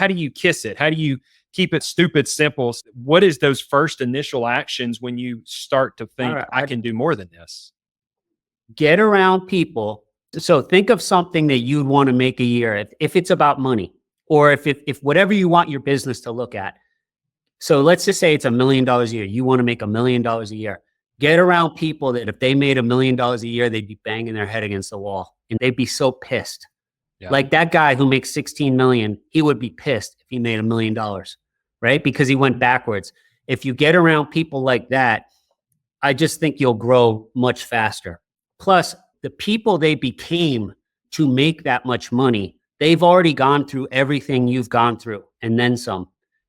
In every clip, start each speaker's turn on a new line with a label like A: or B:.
A: how do you kiss it? How do you keep it stupid simple? What is those first initial actions when you start to think, I can do more than this?
B: Get around people. So think of something that you'd want to make a year if it's about money, or if whatever you want your business to look at. So let's just say it's $1 million a year. You want to make $1 million a year. Get around people that if they made $1 million a year, they'd be banging their head against the wall and they'd be so pissed. Yeah. Like that guy who makes 16 million, he would be pissed if he made $1 million, right? Because he went backwards. If you get around people like that, I just think you'll grow much faster. Plus, the people they became to make that much money, they've already gone through everything you've gone through and then some.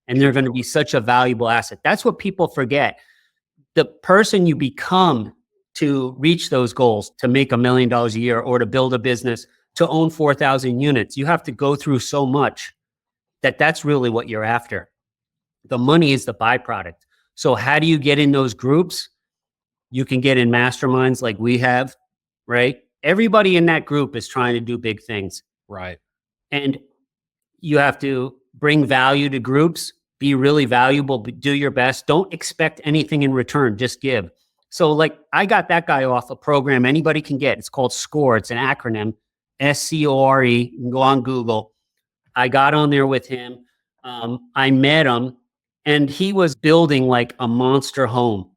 B: And they're going to be such a valuable asset. That's what people forget. The person you become to reach those goals, to make $1 million a year or to build a business, to own 4,000 units, you have to go through so much that's really what you're after. The money is the byproduct. So how do you get in those groups? You can get in masterminds like we have, right? Everybody in that group is trying to do big things.
A: Right.
B: And you have to bring value to groups, be really valuable, do your best. Don't expect anything in return, just give. So like I got that guy off a program anybody can get. It's called SCORE. It's an acronym, SCORE. You can go on Google. I got on there with him. I met him and he was building like a monster home.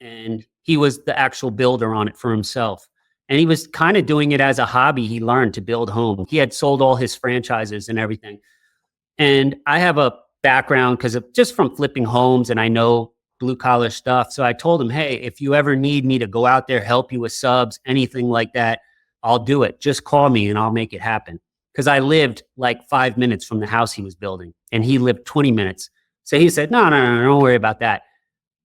B: And he was the actual builder on it for himself. And he was kind of doing it as a hobby. He learned to build homes. He had sold all his franchises and everything. And I have a background because of just from flipping homes and I know blue collar stuff. So I told him, hey, if you ever need me to go out there, help you with subs, anything like that, I'll do it. Just call me and I'll make it happen. Because I lived like 5 minutes from the house he was building and he lived 20 minutes. So he said, no, don't worry about that.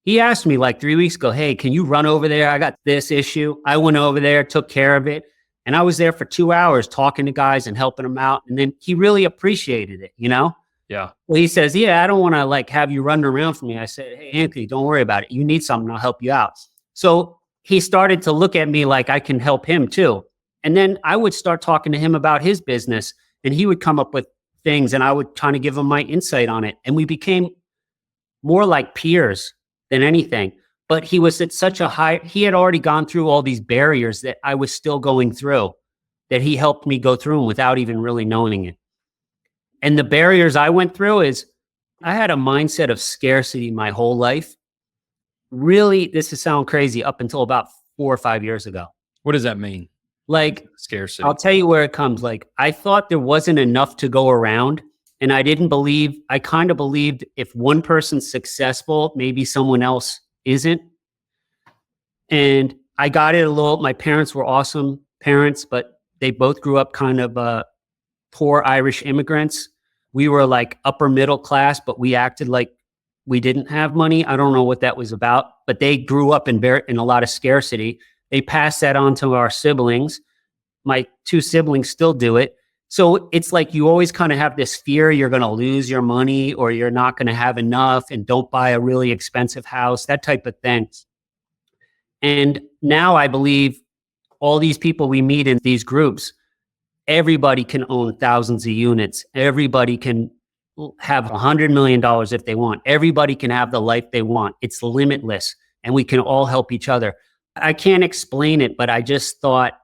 B: He asked me like 3 weeks ago, hey, can you run over there? I got this issue. I went over there, took care of it. And I was there for 2 hours talking to guys and helping them out. And then he really appreciated it, you know?
A: Yeah.
B: Well, he says, yeah, I don't want to like have you running around for me. I said, hey, Anthony, don't worry about it. You need something, I'll help you out. So he started to look at me like I can help him too. And then I would start talking to him about his business and he would come up with things and I would kind of give him my insight on it. And we became more like peers than anything. But he was at such a high, he had already gone through all these barriers that I was still going through, that he helped me go through them without even really knowing it. And the barriers I went through is I had a mindset of scarcity my whole life. Really, this is sound crazy, up until about 4 or 5 years ago.
A: What does that mean?
B: Like
A: scarcity.
B: I'll tell you where it comes. Like I thought there wasn't enough to go around. And I kind of believed if one person's successful, maybe someone else isn't. And I got it a little, my parents were awesome parents, but they both grew up kind of poor Irish immigrants. We were like upper middle class, but we acted like we didn't have money. I don't know what that was about, but they grew up in a lot of scarcity. They passed that on to our siblings. My 2 siblings still do it. So it's like you always kind of have this fear you're going to lose your money or you're not going to have enough and don't buy a really expensive house, that type of thing. And now I believe all these people we meet in these groups, everybody can own thousands of units. Everybody can have $100 million if they want. Everybody can have the life they want. It's limitless and we can all help each other. I can't explain it, but I just thought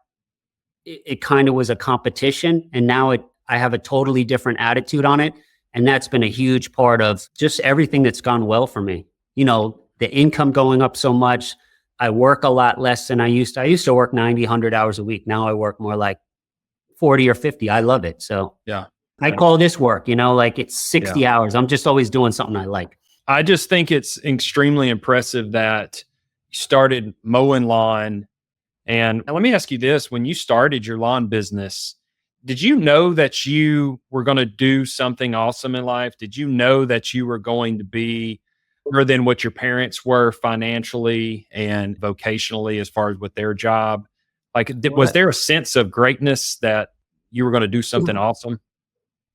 B: it kind of was a competition. And now I have a totally different attitude on it. And that's been a huge part of just everything that's gone well for me. You know, the income going up so much. I work a lot less than I used to. I used to work 90, 100 hours a week. Now I work more like 40 or 50. I love it. So
A: yeah,
B: I call this work, you know, like it's 60 hours. I'm just always doing something I like.
A: I just think it's extremely impressive that you started mowing lawn. And let me ask you this, when you started your lawn business, did you know that you were going to do something awesome in life? Did you know that you were going to be better than what your parents were financially and vocationally as far as with their job? Like, was there a sense of greatness that you were going to do something awesome?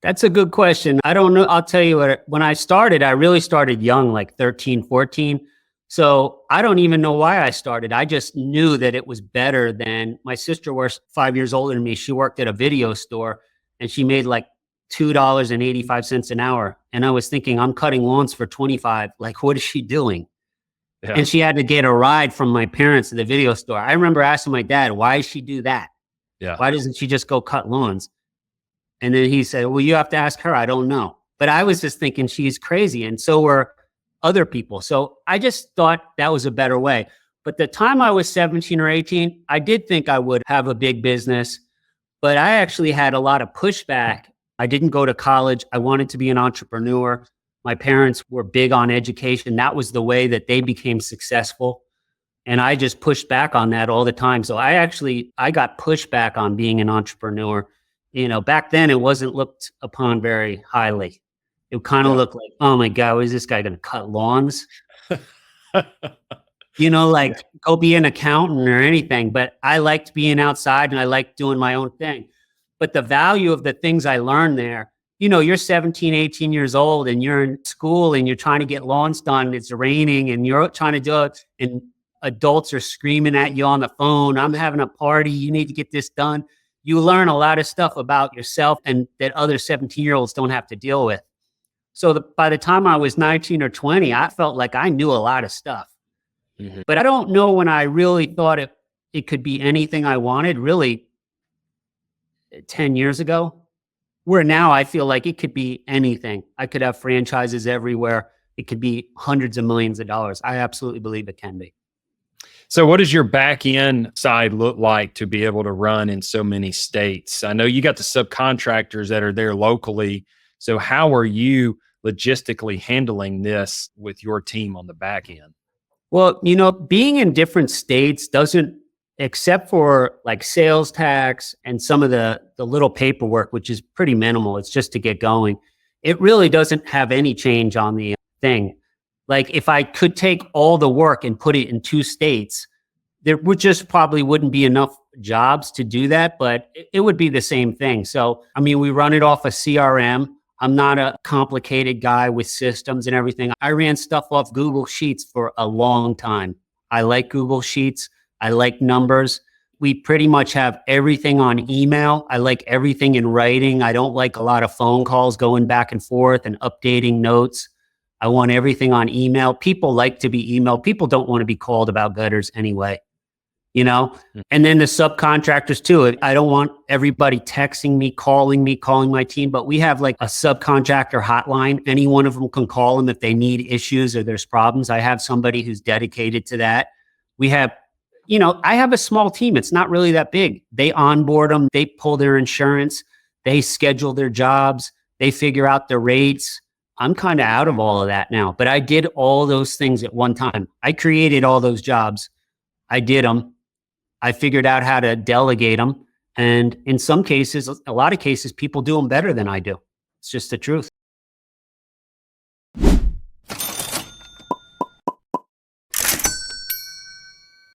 B: That's a good question. I don't know. I'll tell you what, when I started, I really started young, like 13, 14. So I don't even know why I started. I just knew that it was better than my sister was 5 years older than me. She worked at a video store and she made like $2.85 an hour. And I was thinking, I'm cutting lawns for 25. Like, what is she doing?
A: Yeah.
B: And she had to get a ride from my parents to the video store. I remember asking my dad, why does she do that?
A: Yeah.
B: Why doesn't she just go cut lawns? And then he said, well, you have to ask her. I don't know. But I was just thinking she's crazy. And so were other people. So I just thought that was a better way. But the time I was 17 or 18, I did think I would have a big business, but I actually had a lot of pushback. I didn't go to college. I wanted to be an entrepreneur. My parents were big on education. That was the way that they became successful. And I just pushed back on that all the time. So I got pushback on being an entrepreneur. You know, back then it wasn't looked upon very highly. It kind of looked like, oh my God, is this guy going to cut lawns? You know, like go be an accountant or anything. But I liked being outside and I liked doing my own thing. But the value of the things I learned there, you know, you're 17, 18 years old and you're in school and you're trying to get lawns done. It's raining and you're trying to do it. And adults are screaming at you on the phone. I'm having a party. You need to get this done. You learn a lot of stuff about yourself and that other 17-year-olds don't have to deal with. So by the time I was 19 or 20, I felt like I knew a lot of stuff. Mm-hmm. But I don't know when I really thought it could be anything I wanted, really 10 years ago, where now I feel like it could be anything. I could have franchises everywhere. It could be hundreds of millions of dollars. I absolutely believe it can be.
A: So what does your back end side look like to be able to run in so many states? I know you got the subcontractors that are there locally. So how are you logistically handling this with your team on the back end?
B: Well, you know, being in different states doesn't, except for like sales tax and some of the little paperwork, which is pretty minimal. It's just to get going. It really doesn't have any change on the thing. Like if I could take all the work and put it in 2 states, there would just probably wouldn't be enough jobs to do that, but it would be the same thing. So, I mean, we run it off a CRM. I'm not a complicated guy with systems and everything. I ran stuff off Google Sheets for a long time. I like Google Sheets. I like numbers. We pretty much have everything on email. I like everything in writing. I don't like a lot of phone calls going back and forth and updating notes. I want everything on email. People like to be emailed. People don't want to be called about gutters anyway, you know? And then the subcontractors too. I don't want everybody texting me, calling my team, but we have like a subcontractor hotline. Any one of them can call them if they need issues or there's problems. I have somebody who's dedicated to that. We have, you know, I have a small team. It's not really that big. They onboard them. They pull their insurance. They schedule their jobs. They figure out the rates. I'm kind of out of all of that now, but I did all those things at one time. I created all those jobs. I did them. I figured out how to delegate them. And in some cases, a lot of cases, people do them better than I do. It's just the truth.